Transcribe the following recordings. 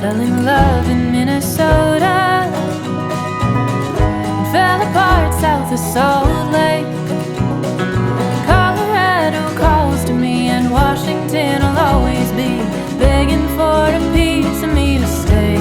fell in love in Minnesota, and fell apart south of Salt Lake. Colorado calls to me, and Washington will always be begging for a piece of me to stay.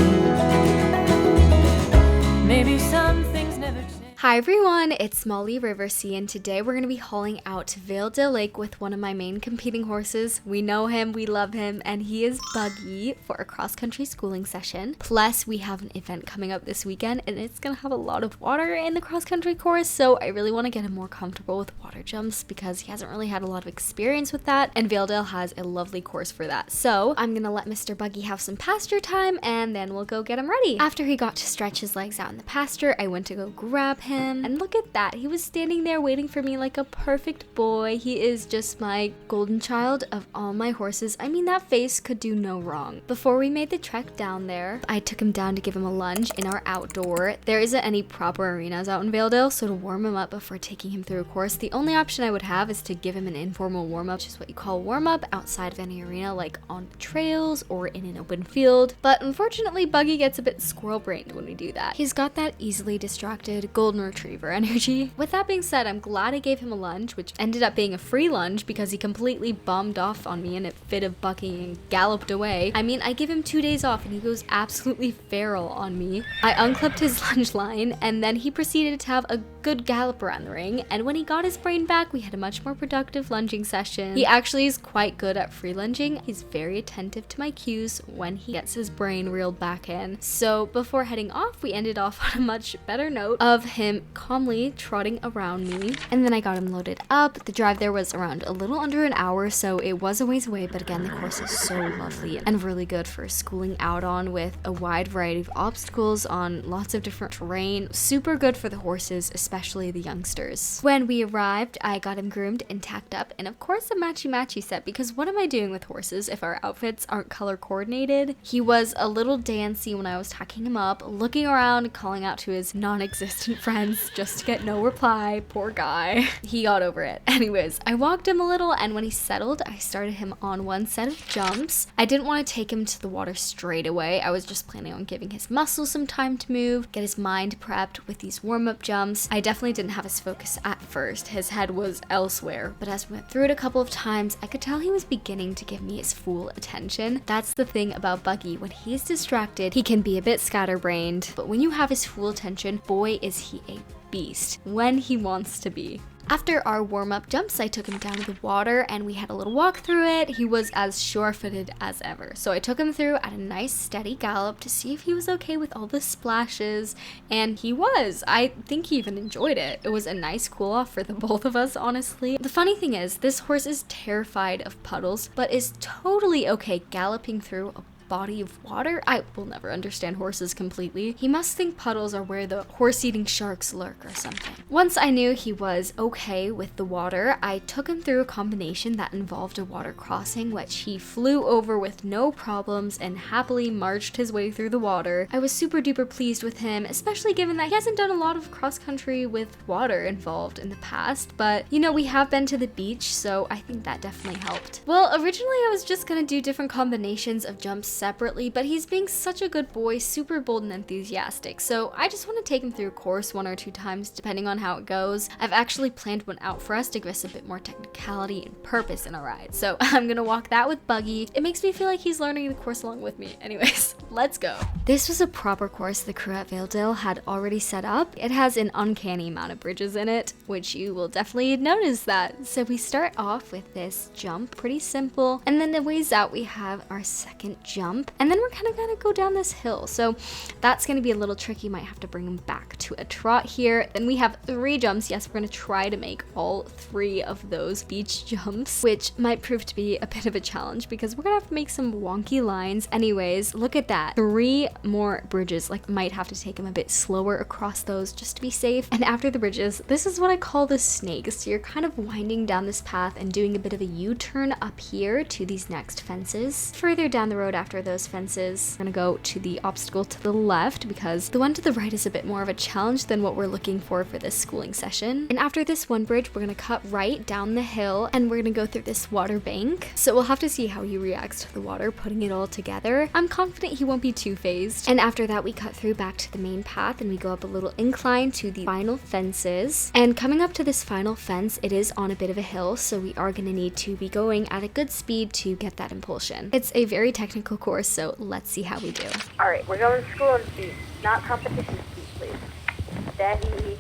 Maybe some things never change. Hi everyone, it's Molly Riversea, and today we're going to be hauling out to Valedale Lake with one of my main competing horses. We know him, we love him, and he is Buggy for a cross-country schooling session. Plus, we have an event coming up this weekend, and it's going to have a lot of water in the cross-country course, so I really want to get him more comfortable with water jumps because he hasn't really had a lot of experience with that, and Valedale has a lovely course for that. So I'm going to let Mr. Buggy have some pasture time, and then we'll go get him ready. After he got to stretch his legs out in the pasture, I went to go grab him. And look at that, he was standing there waiting for me like a perfect boy. He is just my golden child of all my horses. I mean, that face could do no wrong. Before we made the trek down there, I took him down to give him a lunge in our outdoor. There isn't any proper arenas out in Valedale, so to warm him up before taking him through a course, the only option I would have is to give him an informal warm-up, which is what you call warm-up, outside of any arena, like on trails or in an open field. But unfortunately, Buggy gets a bit squirrel-brained when we do that. He's got that easily distracted golden retriever energy. With that being said, I'm glad I gave him a lunge, which ended up being a free lunge because he completely bummed off on me in a fit of bucking and galloped away. I mean, I give him 2 days off and he goes absolutely feral on me. I unclipped his lunge line, and then he proceeded to have a good gallop around the ring, and when he got his brain back, we had a much more productive lunging session. He actually is quite good at free lunging. He's very attentive to my cues when he gets his brain reeled back in. So before heading off, we ended off on a much better note of him calmly trotting around me, and then I got him loaded up. The drive there was around a little under an hour, so it was a ways away, but again, the course is so lovely and really good for schooling out on, with a wide variety of obstacles on lots of different terrain. Super good for the horses, especially the youngsters. When we arrived, I got him groomed and tacked up, and of course a matchy-matchy set, because what am I doing with horses if our outfits aren't color coordinated? He was a little dancy when I was tacking him up, looking around, calling out to his non-existent friends just to get no reply. Poor guy. He got over it. Anyways, I walked him a little, and when he settled, I started him on one set of jumps. I didn't want to take him to the water straight away. I was just planning on giving his muscles some time to move, get his mind prepped with these warm-up jumps. I definitely didn't have his focus at first. His head was elsewhere, but as we went through it a couple of times, I could tell he was beginning to give me his full attention. That's the thing about Buggy. When he's distracted, he can be a bit scatterbrained, but when you have his full attention, boy is he a beast when he wants to be. After our warm-up jumps, I took him down to the water and we had a little walk through it. He was as sure-footed as ever. So I took him through at a nice steady gallop to see if he was okay with all the splashes, and he was. I think he even enjoyed it. It was a nice cool off for the both of us, honestly. The funny thing is, this horse is terrified of puddles, but is totally okay galloping through a body of water. I will never understand horses completely. He must think puddles are where the horse-eating sharks lurk or something. Once I knew he was okay with the water, I took him through a combination that involved a water crossing, which he flew over with no problems and happily marched his way through the water. I was super duper pleased with him, especially given that he hasn't done a lot of cross-country with water involved in the past, but you know, we have been to the beach, so I think that definitely helped. Well, originally I was just gonna do different combinations of jumps separately, but he's being such a good boy, super bold and enthusiastic, so I just want to take him through a course 1 or 2 times depending on how it goes. I've actually planned one out for us to give us a bit more technicality and purpose in a ride, so I'm gonna walk that with Buggy. It makes me feel like he's learning the course along with me. Anyways, let's go. This was a proper course the crew at Valedale had already set up. It has an uncanny amount of bridges in it, which you will definitely notice that. So we start off with this jump, pretty simple, and then the ways out we have our second jump, and then we're kind of gonna go down this hill, so that's gonna be a little tricky. Might have to bring him back to a trot here. Then we have 3 jumps. Yes, we're gonna try to make all 3 of those beach jumps, which might prove to be a bit of a challenge because we're gonna have to make some wonky lines. Anyways, look at that, 3 more bridges. Like, might have to take him a bit slower across those just to be safe. And after the bridges, this is what I call the snake. So you're kind of winding down this path and doing a bit of a U-turn up here to these next fences. Further down the road after after those fences, we're gonna go to the obstacle to the left because the one to the right is a bit more of a challenge than what we're looking for this schooling session. And after this one bridge, we're gonna cut right down the hill and we're gonna go through this water bank. So we'll have to see how he reacts to the water, putting it all together. I'm confident he won't be too phased. And after that, we cut through back to the main path and we go up a little incline to the final fences. And coming up to this final fence, it is on a bit of a hill, so we are gonna need to be going at a good speed to get that impulsion. It's a very technical course, so let's see how we do. All right, we're going schooling speed, not competition speed, please. Steady,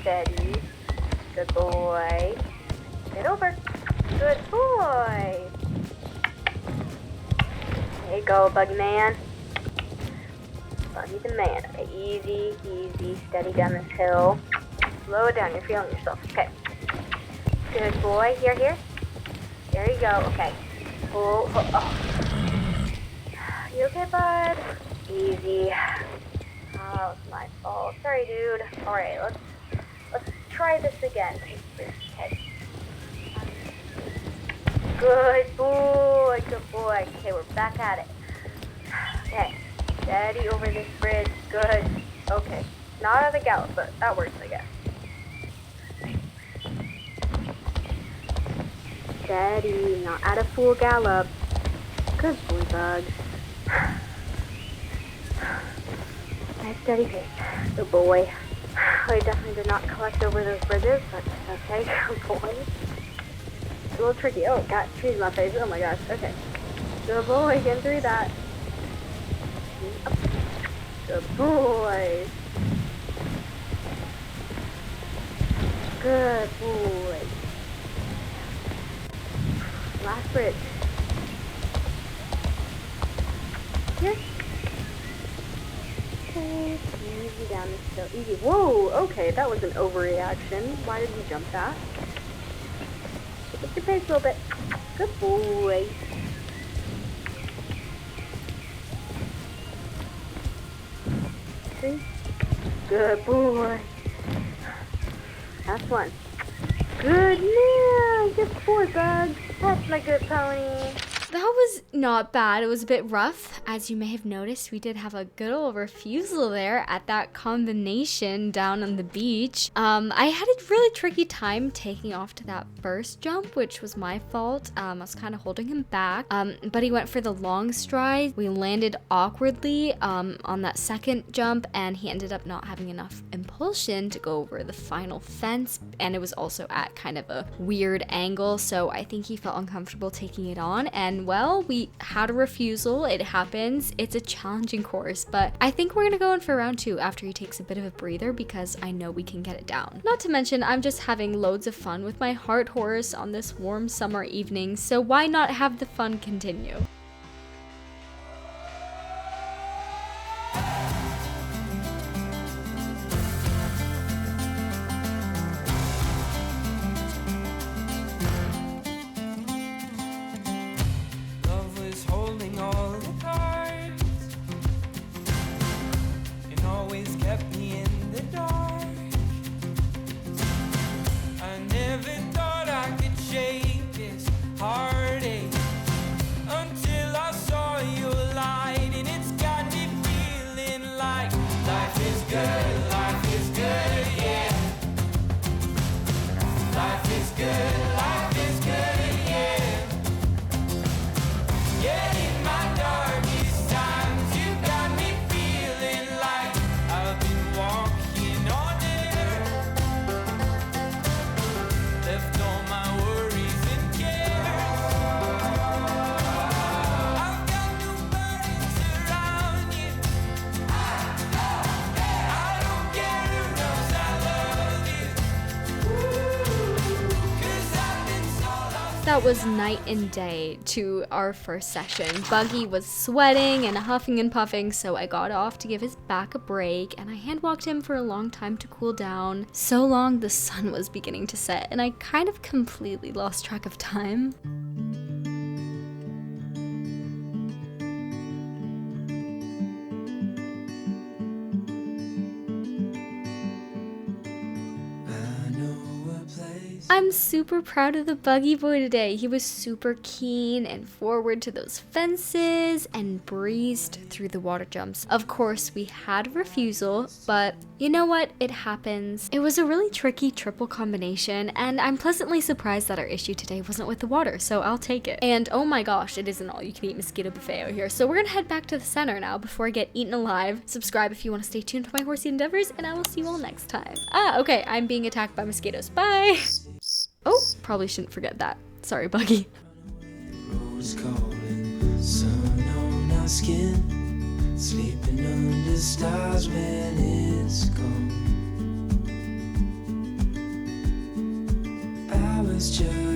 steady. Good boy. Get over. Good boy. There you go, Buggy man. Buggy the man. Okay, easy, easy, steady down this hill. Slow it down, you're feeling yourself. Okay. Good boy. Here, here. There you go. Okay. Oh, oh, oh. You okay, bud? Easy. Oh, it's my fault. Sorry, dude. All right, let's try this again. Okay. Good boy. Good boy. Okay, we're back at it. Okay. Steady over this bridge. Good. Okay. Not at a gallop, but that works, I guess. Steady, not at a full gallop. Good boy, Bug. Nice steady pace. Good boy. I definitely did not collect over those bridges, but okay. Good boy. It's a little tricky. Oh, got trees in my face. Oh my gosh. Okay. Good boy, getting through that. Good boy. Good boy. Last bridge. Here. Okay, easy down this hill. Easy. Whoa, okay, that was an overreaction. Why did you jump that? Pick up your pace a little bit. Good boy. See? Good boy. Last one. Good man. Good boy, Bug. That's my good pony. That was not bad. It was a bit rough. As you may have noticed, we did have a good old refusal there at that combination down on the beach. I had a really tricky time taking off to that first jump, which was my fault. I was kind of holding him back, but he went for the long stride. We landed awkwardly on that second jump, and he ended up not having enough impulsion to go over the final fence, and it was also at kind of a weird angle, so I think he felt uncomfortable taking it on, and well, we had a refusal. It happens. It's a challenging course, but I think we're gonna go in for round 2 after he takes a bit of a breather because I know we can get it down. Not to mention, I'm just having loads of fun with my heart horse on this warm summer evening, so why not have the fun continue? That was night and day to our first session. Buggy was sweating and huffing and puffing, so I got off to give his back a break, and I hand walked him for a long time to cool down. So long the sun was beginning to set, and I kind of completely lost track of time. I know a place I'm super proud of the Buggy boy today. He was super keen and forward to those fences and breezed through the water jumps. Of course, we had refusal, but you know what? It happens. It was a really tricky triple combination, and I'm pleasantly surprised that our issue today wasn't with the water, so I'll take it. And oh my gosh, it is an all-you-can-eat mosquito buffet out here. So we're gonna head back to the center now before I get eaten alive. Subscribe if you want to stay tuned to my horsey endeavors, and I will see you all next time. Okay, I'm being attacked by mosquitoes. Bye! Oh, probably shouldn't forget that. Sorry, Buggy. Rose calling, sun on our skin, sleeping under stars when it's gone. I was just